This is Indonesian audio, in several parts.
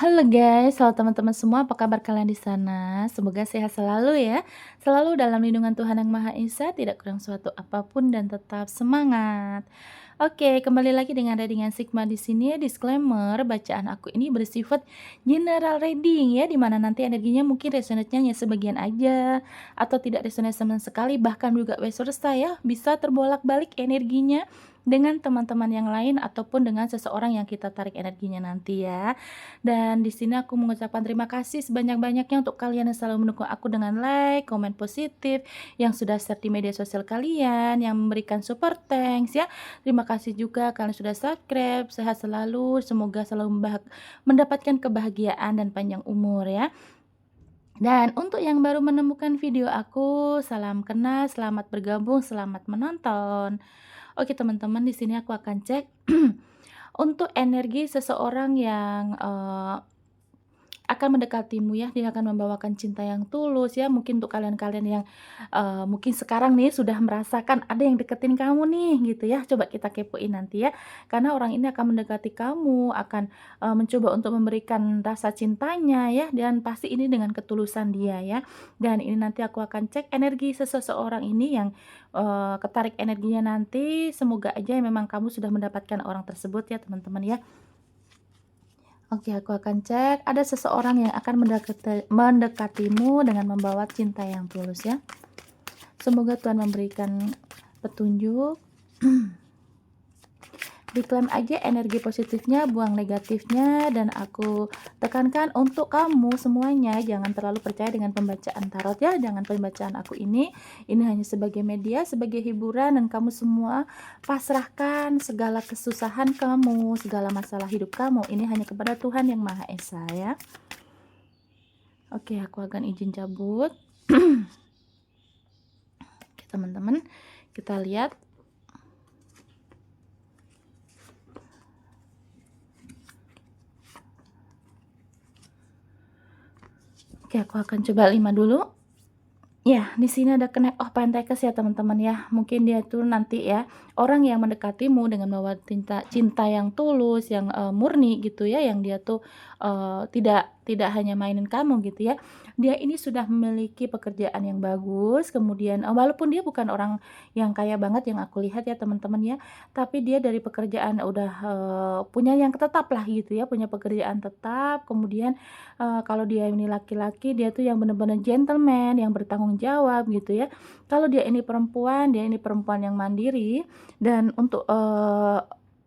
Halo guys, halo teman-teman semua, apa kabar kalian di sana? Semoga sehat selalu ya. Selalu dalam lindungan Tuhan Yang Maha Esa, tidak kurang suatu apapun dan tetap semangat. Oke, kembali lagi dengan Sigma di sini. Disclaimer, bacaan aku ini bersifat general reading ya, di mana nanti energinya mungkin resonate-nya hanya sebagian aja atau tidak resonate sama sekali, bahkan juga vice versa ya, bisa terbolak-balik energinya dengan teman-teman yang lain ataupun dengan seseorang yang kita tarik energinya nanti ya. Dan di sini aku mengucapkan terima kasih sebanyak-banyaknya untuk kalian yang selalu mendukung aku dengan like, komen positif, yang sudah share di media sosial kalian, yang memberikan super thanks ya. Terima kasih juga kalian sudah subscribe, sehat selalu, semoga selalu mendapatkan kebahagiaan dan panjang umur ya. Dan untuk yang baru menemukan video aku, salam kenal, selamat bergabung, selamat menonton. Oke teman-teman, di sini aku akan cek untuk energi seseorang yang akan mendekatimu ya, dia akan membawakan cinta yang tulus ya. Mungkin untuk kalian-kalian yang mungkin sekarang nih sudah merasakan ada yang deketin kamu nih gitu ya. Coba kita kepoin nanti ya. Karena orang ini akan mendekati kamu, akan mencoba untuk memberikan rasa cintanya ya, dan pasti ini dengan ketulusan dia ya. Dan ini nanti aku akan cek energi seseorang ini yang ketarik energinya nanti. Semoga aja memang kamu sudah mendapatkan orang tersebut ya teman-teman ya. Oke, aku akan cek. Ada seseorang yang akan mendekatimu dengan membawa cinta yang tulus ya. Semoga Tuhan memberikan petunjuk. Diklaim aja energi positifnya, buang negatifnya, dan aku tekankan untuk kamu semuanya jangan terlalu percaya dengan pembacaan tarot ya. Jangan pembacaan aku ini hanya sebagai media, sebagai hiburan, dan kamu semua pasrahkan segala kesusahan kamu, segala masalah hidup kamu ini hanya kepada Tuhan Yang Maha Esa ya. Oke, aku akan izin cabut. Oke, teman-teman, kita lihat. Oke, aku akan coba 5 dulu. Ya, di sini ada Knight of Pentacles ya teman-teman ya. Mungkin dia tuh nanti ya, orang yang mendekatimu dengan membawa cinta yang tulus, yang murni gitu ya, yang dia tuh tidak hanya mainin kamu gitu ya. Dia ini sudah memiliki pekerjaan yang bagus, kemudian walaupun dia bukan orang yang kaya banget yang aku lihat ya teman-teman ya, tapi dia dari pekerjaan udah punya yang tetap lah gitu ya, punya pekerjaan tetap. Kemudian kalau dia ini laki-laki, dia tuh yang benar-benar gentleman, yang bertanggung jawab gitu ya. Kalau dia ini perempuan yang mandiri, dan untuk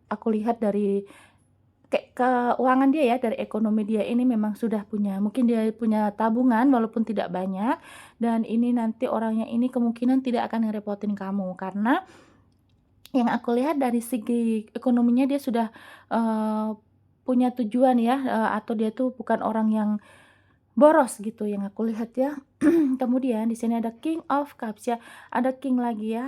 aku lihat dari keuangan dia ya, dari ekonomi dia ini memang sudah punya, mungkin dia punya tabungan walaupun tidak banyak, dan ini nanti orangnya ini kemungkinan tidak akan ngerepotin kamu, karena yang aku lihat dari segi ekonominya dia sudah punya tujuan ya, atau dia tuh bukan orang yang boros gitu yang aku lihat ya. Kemudian di sini ada King of Cups ya, ada King lagi ya.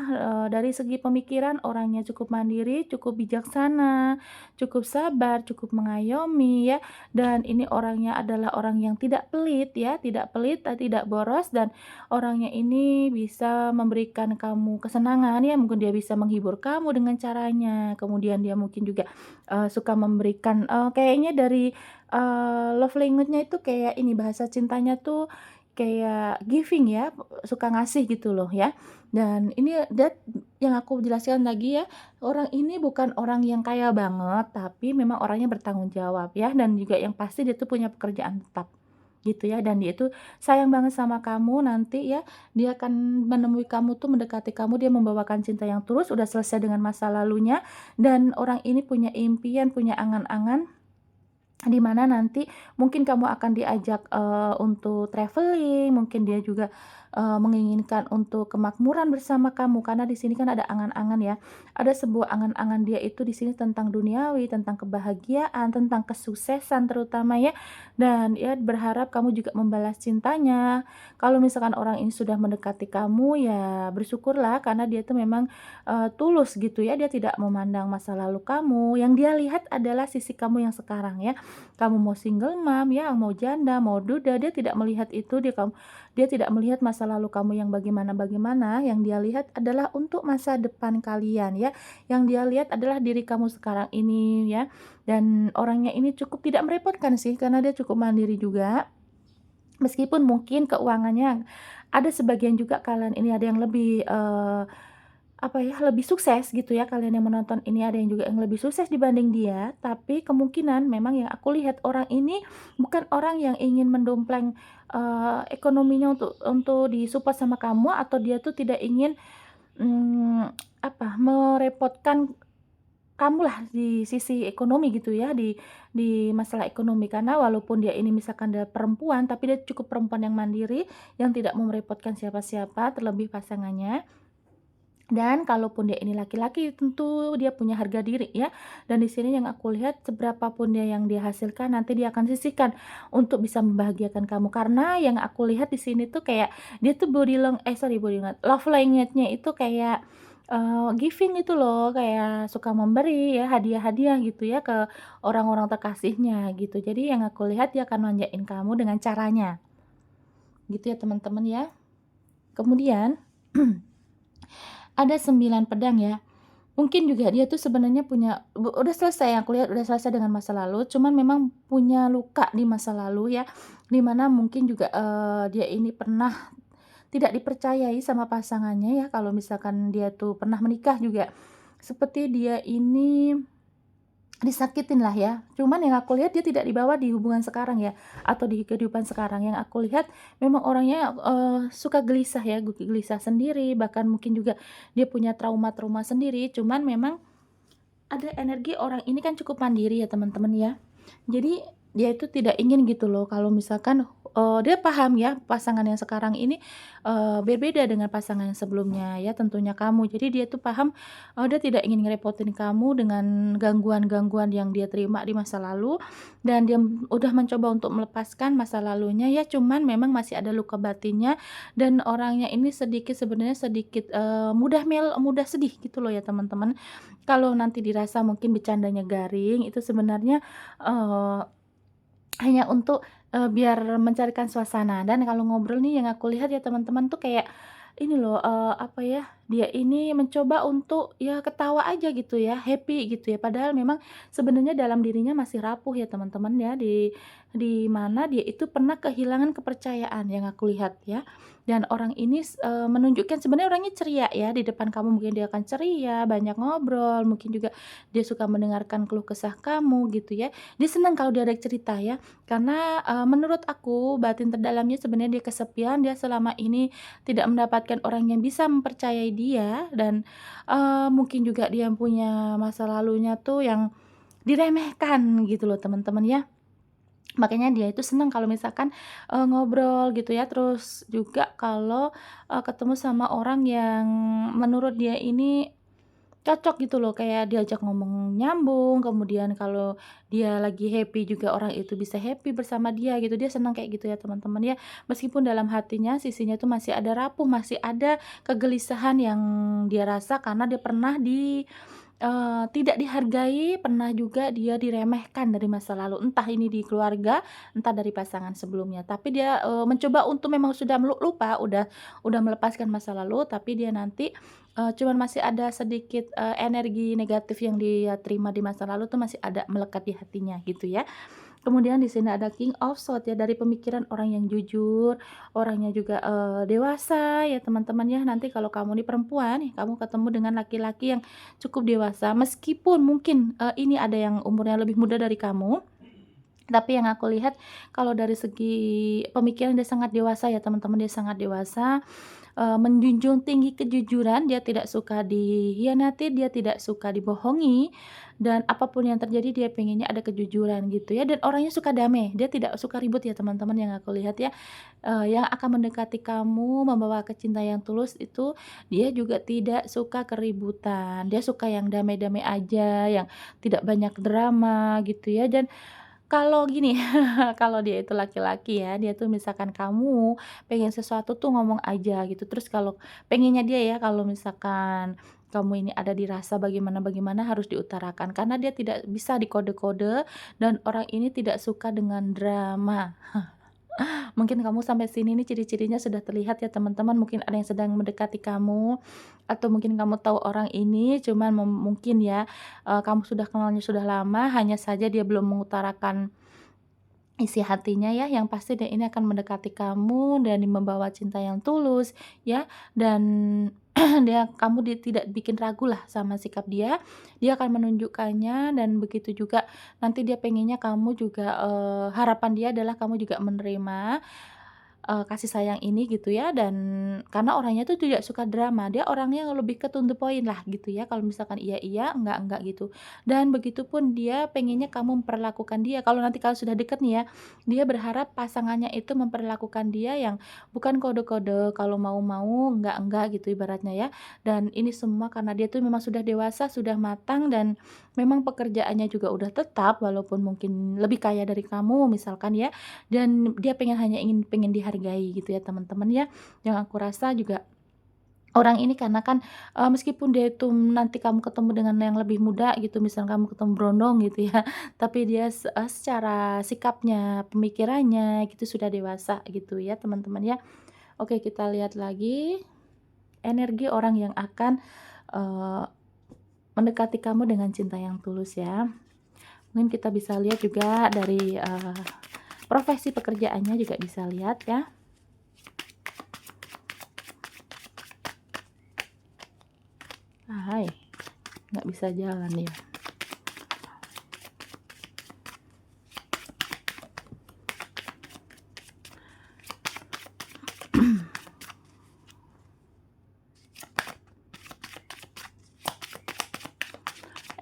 Dari segi pemikiran orangnya cukup mandiri, cukup bijaksana, cukup sabar, cukup mengayomi ya. Dan ini orangnya adalah orang yang tidak pelit ya, tidak pelit, tidak boros, dan orangnya ini bisa memberikan kamu kesenangan ya. Mungkin dia bisa menghibur kamu dengan caranya. Kemudian dia mungkin juga suka memberikan kayaknya dari love language-nya itu kayak ini, bahasa cintanya tuh kayak giving ya, suka ngasih gitu loh ya. Dan ini yang aku jelaskan lagi ya, orang ini bukan orang yang kaya banget, tapi memang orangnya bertanggung jawab ya, dan juga yang pasti dia tuh punya pekerjaan tetap gitu ya, dan dia itu sayang banget sama kamu nanti ya. Dia akan menemui kamu tuh, mendekati kamu, dia membawakan cinta yang tulus, udah selesai dengan masa lalunya, dan orang ini punya impian, punya angan-angan di mana nanti mungkin kamu akan diajak untuk traveling, mungkin dia juga menginginkan untuk kemakmuran bersama kamu, karena di sini kan ada angan-angan ya. Ada sebuah angan-angan dia itu di sini tentang duniawi, tentang kebahagiaan, tentang kesuksesan terutama ya. Dan ya berharap kamu juga membalas cintanya. Kalau misalkan orang ini sudah mendekati kamu ya bersyukurlah, karena dia itu memang tulus gitu ya. Dia tidak memandang masa lalu kamu. Yang dia lihat adalah sisi kamu yang sekarang ya. kamu mau single mom ya, mau janda, mau duda, dia tidak melihat itu, dia tidak melihat masa lalu kamu yang bagaimana-bagaimana, yang dia lihat adalah untuk masa depan kalian ya, yang dia lihat adalah diri kamu sekarang ini ya. Dan orangnya ini cukup tidak merepotkan sih, karena dia cukup mandiri juga. Meskipun mungkin keuangannya ada sebagian juga kalian ini ada yang lebih, apa ya, lebih sukses gitu ya, kalian yang menonton ini ada yang juga yang lebih sukses dibanding dia, tapi kemungkinan memang yang aku lihat orang ini bukan orang yang ingin mendompleng, ekonominya untuk disupport sama kamu, atau dia tuh tidak ingin, apa, merepotkan kamulah di sisi ekonomi gitu ya, di masalah ekonomi. Karena walaupun dia ini misalkan dia perempuan, tapi dia cukup perempuan yang mandiri, yang tidak mau merepotkan siapa-siapa, terlebih pasangannya. Dan kalaupun dia ini laki-laki, tentu dia punya harga diri ya. Dan di sini yang aku lihat seberapa pun dia yang dia hasilkan, nanti dia akan sisihkan untuk bisa membahagiakan kamu. Karena yang aku lihat di sini tuh kayak dia tuh love language-nya itu kayak, giving gitu loh, kayak suka memberi ya, hadiah-hadiah gitu ya ke orang-orang terkasihnya gitu. Jadi yang aku lihat dia akan manjain kamu dengan caranya, gitu ya teman-teman ya. Kemudian ada 9 pedang ya. Mungkin juga dia tuh sebenarnya udah selesai, aku lihat udah selesai dengan masa lalu, cuman memang punya luka di masa lalu ya, di mana mungkin juga, dia ini pernah tidak dipercayai sama pasangannya ya, kalau misalkan dia tuh pernah menikah juga, seperti dia ini disakitin lah ya. Cuman yang aku lihat dia tidak dibawa di hubungan sekarang ya, atau di kehidupan sekarang. Yang aku lihat memang orangnya, suka gelisah ya, gelisah sendiri, bahkan mungkin juga dia punya trauma-trauma sendiri. Cuman memang ada energi orang ini kan cukup mandiri ya teman-teman ya. Jadi dia itu tidak ingin gitu loh kalau misalkan, dia paham ya pasangan yang sekarang ini, berbeda dengan pasangan yang sebelumnya ya tentunya kamu. Jadi dia tuh paham, dia tidak ingin ngerepotin kamu dengan gangguan-gangguan yang dia terima di masa lalu, dan dia udah mencoba untuk melepaskan masa lalunya ya, cuman memang masih ada luka batinnya, dan orangnya ini sebenarnya sedikit, mudah sedih gitu loh ya teman-teman. Kalau nanti dirasa mungkin bercandanya garing, itu sebenarnya, eee, hanya untuk, biar mencarikan suasana. Dan kalau ngobrol nih yang aku lihat ya teman-teman tuh kayak ini loh, apa ya, dia ini mencoba untuk ya ketawa aja gitu ya, happy gitu ya. Padahal memang sebenarnya dalam dirinya masih rapuh ya teman-teman ya, di mana dia itu pernah kehilangan kepercayaan yang aku lihat ya. Dan orang ini menunjukkan sebenarnya orangnya ceria ya, di depan kamu mungkin dia akan ceria, banyak ngobrol, mungkin juga dia suka mendengarkan keluh kesah kamu gitu ya. Dia senang kalau dia ada cerita ya, karena, menurut aku batin terdalamnya sebenarnya dia kesepian, dia selama ini tidak mendapatkan orang yang bisa mempercayai dia, dan, mungkin juga dia punya masa lalunya tuh yang diremehkan gitu loh teman-teman ya. Makanya dia itu senang kalau misalkan, ngobrol gitu ya, terus juga kalau, ketemu sama orang yang menurut dia ini cocok gitu loh, kayak diajak ngomong nyambung, kemudian kalau dia lagi happy juga orang itu bisa happy bersama dia gitu, dia senang kayak gitu ya teman-teman ya. Meskipun dalam hatinya sisinya tuh masih ada rapuh, masih ada kegelisahan yang dia rasa karena dia pernah tidak dihargai, pernah juga dia diremehkan dari masa lalu, entah ini di keluarga, entah dari pasangan sebelumnya. Tapi dia, mencoba untuk memang sudah lupa, udah melepaskan masa lalu, tapi dia nanti, cuman masih ada sedikit, energi negatif yang dia terima di masa lalu tuh masih ada melekat di hatinya gitu ya. Kemudian di sini ada King of Swords ya, dari pemikiran orang yang jujur, orangnya juga, dewasa ya teman-teman ya. Nanti kalau kamu nih perempuan nih, kamu ketemu dengan laki-laki yang cukup dewasa, meskipun mungkin, ini ada yang umurnya lebih muda dari kamu, tapi yang aku lihat kalau dari segi pemikiran dia sangat dewasa ya teman-teman, dia sangat dewasa, menjunjung tinggi kejujuran, dia tidak suka dikhianati, dia tidak suka dibohongi, dan apapun yang terjadi dia pengennya ada kejujuran gitu ya, dan orangnya suka damai, dia tidak suka ribut ya teman-teman yang aku lihat ya. Yang akan mendekati kamu, membawa ke cinta yang tulus itu dia juga tidak suka keributan, dia suka yang damai-damai aja, yang tidak banyak drama gitu ya. Dan kalau gini, kalau dia itu laki-laki ya, dia tuh misalkan kamu pengen sesuatu tuh ngomong aja gitu, terus kalau pengennya dia ya kalau misalkan kamu ini ada dirasa bagaimana-bagaimana harus diutarakan, karena dia tidak bisa dikode-kode dan orang ini tidak suka dengan drama. Mungkin kamu sampai sini nih ciri-cirinya sudah terlihat ya teman-teman, mungkin ada yang sedang mendekati kamu, atau mungkin kamu tahu orang ini cuman mungkin ya, kamu sudah kenalnya sudah lama, hanya saja dia belum mengutarakan isi hatinya ya, yang pasti dia ini akan mendekati kamu dan membawa cinta yang tulus ya, dan kamu tidak bikin ragu lah sama sikap dia akan menunjukkannya dan begitu juga nanti dia pengennya kamu juga, harapan dia adalah kamu juga menerima kasih sayang ini gitu ya, dan karena orangnya tuh tidak suka drama, dia orangnya lebih ke to the point lah gitu ya, kalau misalkan iya iya, enggak gitu. Dan begitupun dia pengennya kamu memperlakukan dia, kalau nanti kalau sudah deket nih ya, dia berharap pasangannya itu memperlakukan dia yang bukan kode-kode, kalau mau-mau, enggak gitu ibaratnya ya. Dan ini semua karena dia tuh memang sudah dewasa, sudah matang, dan memang pekerjaannya juga udah tetap walaupun mungkin lebih kaya dari kamu misalkan ya, dan dia pengen dihargai gitu ya teman-teman ya. Yang aku rasa juga orang ini karena kan, meskipun dia itu nanti kamu ketemu dengan yang lebih muda gitu, misal kamu ketemu berondong gitu ya, tapi dia secara sikapnya, pemikirannya gitu sudah dewasa gitu ya teman-teman ya. Oke, kita lihat lagi energi orang yang akan, eee, mendekati kamu dengan cinta yang tulus ya. Mungkin kita bisa lihat juga dari, profesi pekerjaannya juga bisa lihat ya. Hai, nggak bisa jalan ya.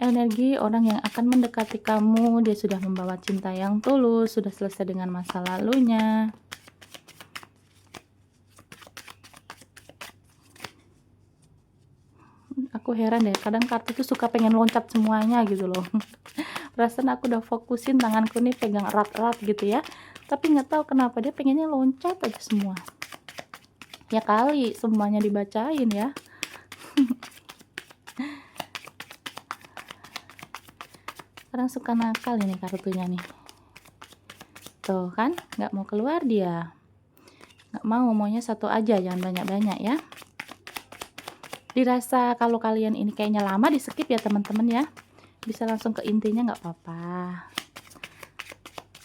Energi orang yang akan mendekati kamu, dia sudah membawa cinta yang tulus, sudah selesai dengan masa lalunya. Aku heran deh, kadang kartu tuh suka pengen loncat semuanya gitu loh. Perasaan aku udah fokusin tanganku nih pegang erat-erat gitu ya, tapi nggak tahu kenapa dia pengennya loncat aja semua. Ya kali semuanya dibacain ya. Kadang suka nakal ini kartunya nih. Tuh kan, nggak mau keluar dia. Nggak mau, maunya satu aja, jangan banyak-banyak ya. Dirasa kalau kalian ini kayaknya lama, di-skip ya teman-teman ya. Bisa langsung ke intinya nggak apa-apa.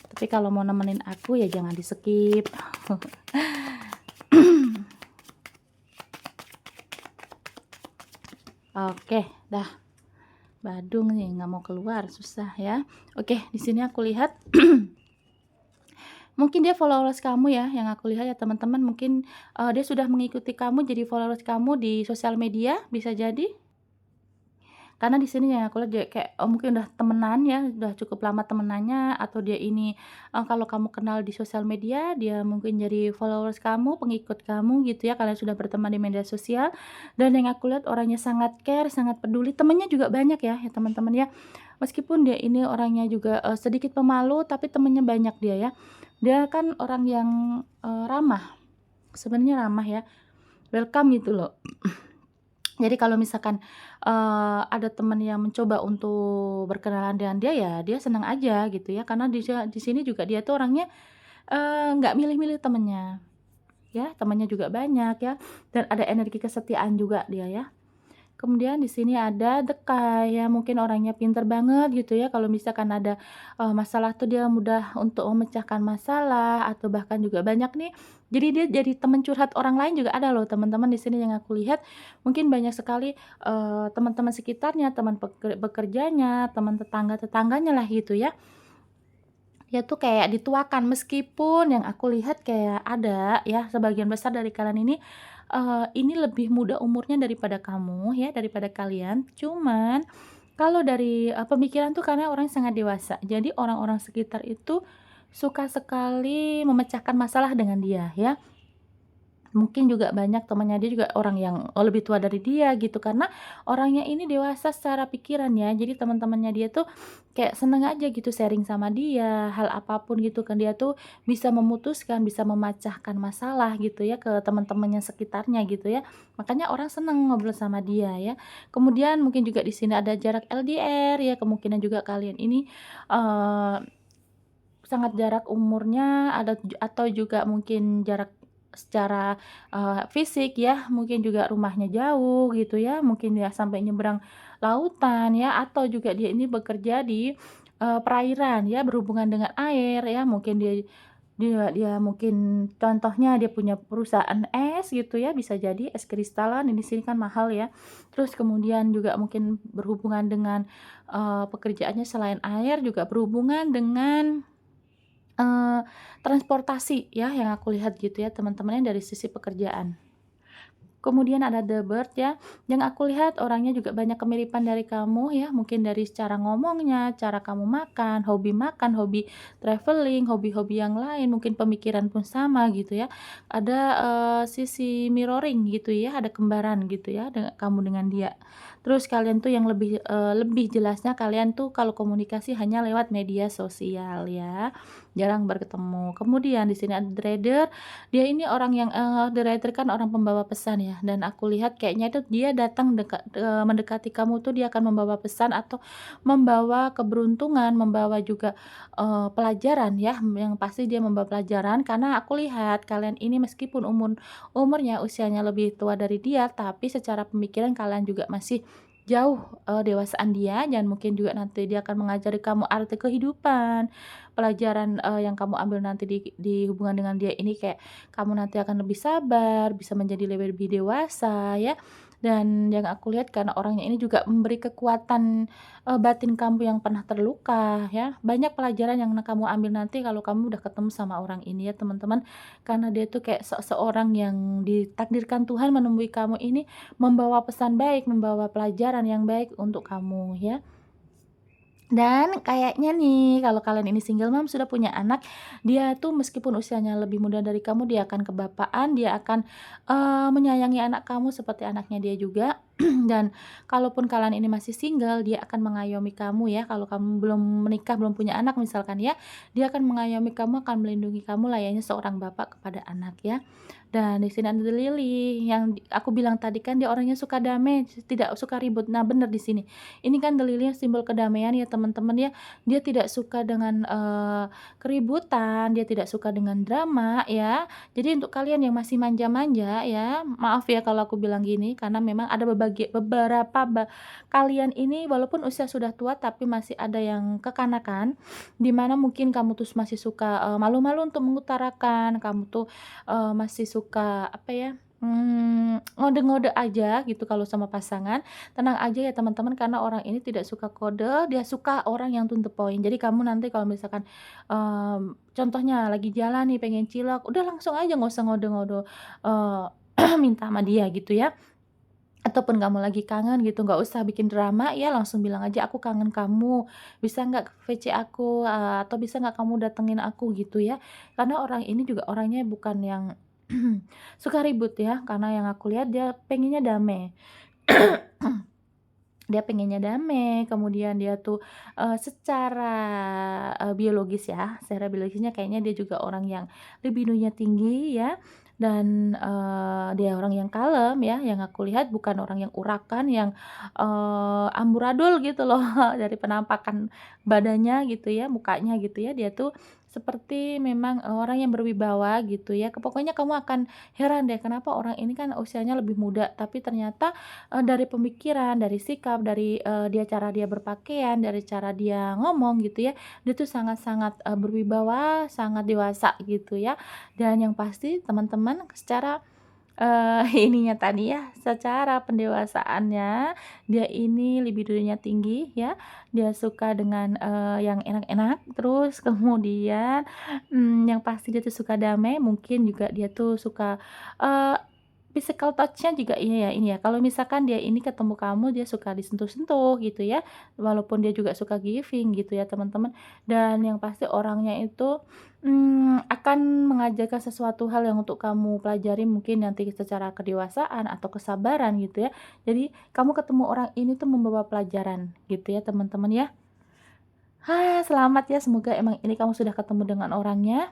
Tapi kalau mau nemenin aku ya jangan di-skip. Oke, dah. Badung nih nggak mau keluar, susah ya. Oke, di sini aku lihat mungkin dia followers kamu ya, yang aku lihat ya teman-teman, mungkin, dia sudah mengikuti kamu jadi followers kamu di sosial media, bisa jadi. Karena di sini yang aku lihat dia kayak, mungkin udah temenan ya, udah cukup lama temenannya, atau dia ini, kalau kamu kenal di sosial media, dia mungkin jadi followers kamu, pengikut kamu gitu ya, kalian sudah berteman di media sosial, dan yang aku lihat orangnya sangat care, sangat peduli, temennya juga banyak ya teman-teman ya. Meskipun dia ini orangnya juga, sedikit pemalu, tapi temennya banyak dia ya. Dia kan orang yang, ramah, sebenarnya ramah ya, welcome gitu loh. Jadi kalau misalkan, ada teman yang mencoba untuk berkenalan dengan dia, ya dia senang aja gitu ya, karena di sini juga dia tuh orangnya, nggak milih-milih temennya, ya, temannya juga banyak ya, dan ada energi kesetiaan juga dia ya. Kemudian di sini ada The Kai ya, mungkin orangnya pinter banget gitu ya, kalau misalkan ada, masalah tuh dia mudah untuk memecahkan masalah, atau bahkan juga banyak nih, jadi dia jadi teman curhat orang lain juga ada loh teman-teman di sini yang aku lihat. Mungkin banyak sekali, teman-teman sekitarnya, teman bekerjanya, teman tetangga-tetangganya lah gitu ya. Dia tuh kayak dituakan, meskipun yang aku lihat kayak ada ya, sebagian besar dari kalian ini lebih muda umurnya daripada kamu ya, daripada kalian. Cuman kalau dari, pemikiran tuh karena orang sangat dewasa. Jadi orang-orang sekitar itu suka sekali memecahkan masalah dengan dia ya. mungkin juga banyak temannya dia juga orang yang, lebih tua dari dia gitu, karena orangnya ini dewasa secara pikiran ya. Jadi teman-temannya dia tuh kayak seneng aja gitu sharing sama dia, hal apapun gitu kan. Dia tuh bisa memutuskan, bisa memecahkan masalah gitu ya ke teman-temannya sekitarnya gitu ya. Makanya orang seneng ngobrol sama dia ya. Kemudian mungkin juga di sini ada jarak LDR ya, kemungkinan juga kalian ini, eee, sangat jarak umurnya ada atau juga mungkin jarak secara, fisik ya, mungkin juga rumahnya jauh gitu ya, mungkin ya sampai nyebrang lautan ya, atau juga dia ini bekerja di, perairan ya, berhubungan dengan air ya, mungkin dia dia dia mungkin contohnya dia punya perusahaan es gitu ya, bisa jadi es kristalan, di sini kan mahal ya. Terus kemudian juga mungkin berhubungan dengan, pekerjaannya selain air juga berhubungan dengan, transportasi ya, yang aku lihat gitu ya teman-temannya dari sisi pekerjaan. Kemudian ada The Bird ya, yang aku lihat orangnya juga banyak kemiripan dari kamu ya, mungkin dari cara ngomongnya, cara kamu makan, hobi traveling, hobi-hobi yang lain, mungkin pemikiran pun sama gitu ya. Ada, sisi mirroring gitu ya, ada kembaran gitu ya kamu dengan dia. Terus kalian tuh yang lebih jelasnya kalian tuh kalau komunikasi hanya lewat media sosial ya, jarang bertemu. Kemudian di sini ada trader, dia ini orang yang, the writer kan orang pembawa pesan ya, dan aku lihat kayaknya itu dia datang mendekati kamu tuh dia akan membawa pesan atau membawa keberuntungan, membawa juga, pelajaran ya, yang pasti dia membawa pelajaran karena aku lihat kalian ini meskipun umurnya, usianya lebih tua dari dia, tapi secara pemikiran kalian juga masih jauh, dewasaan dia dan mungkin juga nanti dia akan mengajari kamu arti kehidupan, pelajaran, yang kamu ambil nanti di hubungan dengan dia ini kayak kamu nanti akan lebih sabar, bisa menjadi lebih dewasa ya. Dan yang aku lihat karena orangnya ini juga memberi kekuatan, batin kamu yang pernah terluka ya. Banyak pelajaran yang kamu ambil nanti kalau kamu udah ketemu sama orang ini ya teman-teman. Karena dia tuh kayak seorang yang ditakdirkan Tuhan menemui kamu ini membawa pesan baik, membawa pelajaran yang baik untuk kamu ya. Dan kayaknya nih, kalau kalian ini single mom sudah punya anak, dia tuh meskipun usianya lebih muda dari kamu, dia akan kebapaan, dia akan, menyayangi anak kamu seperti anaknya dia juga. Dan kalaupun kalian ini masih single, dia akan mengayomi kamu ya, kalau kamu belum menikah, belum punya anak misalkan ya, dia akan mengayomi kamu, akan melindungi kamu layaknya seorang bapak kepada anak ya. Dan di sini ada Lily, yang aku bilang tadi kan dia orangnya suka damai, tidak suka ribut. Nah bener di sini. Ini kan The Lily simbol kedamaian ya teman-teman ya. Dia tidak suka dengan, keributan, dia tidak suka dengan drama ya. Jadi untuk kalian yang masih manja-manja ya, maaf ya kalau aku bilang gini, karena memang ada beberapa kalian ini walaupun usia sudah tua tapi masih ada yang kekanakan, di mana mungkin kamu tuh masih suka, malu-malu untuk mengutarakan, kamu tuh, masih suka apa ya, ngode-ngode aja gitu kalau sama pasangan. Tenang aja ya teman-teman karena orang ini tidak suka kode, dia suka orang yang to the point. Jadi kamu nanti kalau misalkan, contohnya lagi jalan nih pengen cilok, udah langsung aja nggak usah ngode-ngode, eee, minta sama dia gitu ya. Ataupun kamu lagi kangen gitu, nggak usah bikin drama ya, langsung bilang aja, "Aku kangen kamu, bisa nggak ke VC aku, atau bisa nggak kamu datengin aku?" Gitu ya. Karena orang ini juga orangnya bukan yang suka ribut ya, karena yang aku lihat dia pengennya damai. Dia pengennya damai, kemudian dia tuh, secara, biologis ya, secara biologisnya kayaknya dia juga orang yang libidonya tinggi ya, dan, dia orang yang kalem ya, yang aku lihat bukan orang yang urakan, yang, amburadul gitu loh dari penampakan badannya gitu ya, mukanya gitu ya, dia tuh seperti memang, orang yang berwibawa gitu ya, pokoknya kamu akan heran deh kenapa orang ini kan usianya lebih muda, tapi ternyata dari pemikiran, dari sikap, dari, cara dia berpakaian, dari cara dia ngomong gitu ya, dia tuh sangat-sangat, berwibawa, sangat dewasa gitu ya. Dan yang pasti teman-teman secara, ininya tadi ya, secara pendewasaannya, dia ini libidonya tinggi ya, dia suka dengan, yang enak-enak, terus kemudian, yang pasti dia tuh suka damai, mungkin juga dia tuh suka, eee physical touch-nya juga iya ya, ini ya, kalau misalkan dia ini ketemu kamu, dia suka disentuh-sentuh gitu ya, walaupun dia juga suka giving gitu ya teman-teman. Dan yang pasti orangnya itu, akan mengajarkan sesuatu hal yang untuk kamu pelajari mungkin nanti secara kedewasaan atau kesabaran gitu ya. Jadi kamu ketemu orang ini tuh membawa pelajaran gitu ya teman-teman ya. Selamat ya, semoga emang ini kamu sudah ketemu dengan orangnya.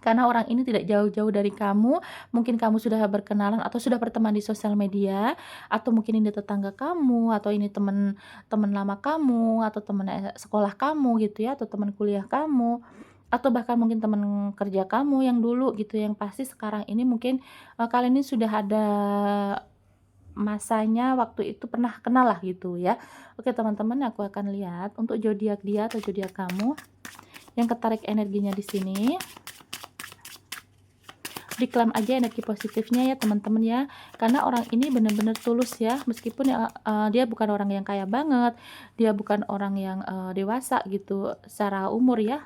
Karena orang ini tidak jauh-jauh dari kamu, mungkin kamu sudah berkenalan atau sudah berteman di sosial media, atau mungkin ini tetangga kamu, atau ini teman teman lama kamu, atau teman, sekolah kamu gitu ya, atau teman kuliah kamu, atau bahkan mungkin teman kerja kamu yang dulu gitu, yang pasti sekarang ini mungkin, kalian ini sudah ada masanya waktu itu pernah kenal lah gitu ya. Oke teman-teman, aku akan lihat untuk zodiak dia atau zodiak kamu yang ketarik energinya di sini. Diklaim aja energi positifnya ya teman-teman ya, karena orang ini benar-benar tulus ya, meskipun ya, dia bukan orang yang kaya banget, dia bukan orang yang, dewasa gitu secara umur ya,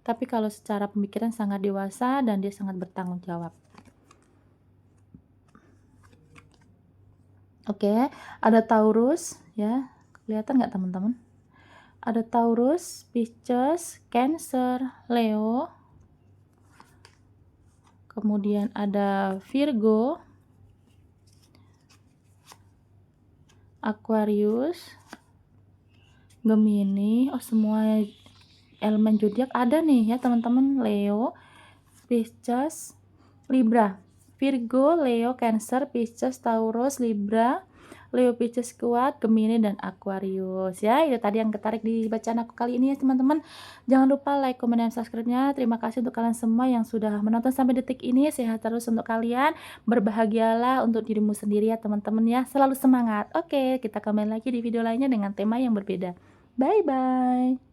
tapi kalau secara pemikiran sangat dewasa dan dia sangat bertanggung jawab. Oke, ada Taurus ya, kelihatan nggak teman-teman? Ada Taurus, Pisces, Cancer, Leo, kemudian ada Virgo, Aquarius, Gemini. Oh, semua elemen zodiak ada nih ya teman-teman. Leo, Pisces, Libra, Virgo, Leo, Cancer, Pisces, Taurus, Libra, Leo, Pisces kuat, Gemini, dan Aquarius ya. Itu tadi yang ketarik di bacaan aku kali ini ya teman-teman. Jangan lupa like, komen, dan subscribe-nya. Terima kasih untuk kalian semua yang sudah menonton sampai detik ini. Sehat terus untuk kalian, berbahagialah untuk dirimu sendiri ya teman-teman ya. Selalu semangat. Oke, kita kembali lagi di video lainnya dengan tema yang berbeda. Bye bye.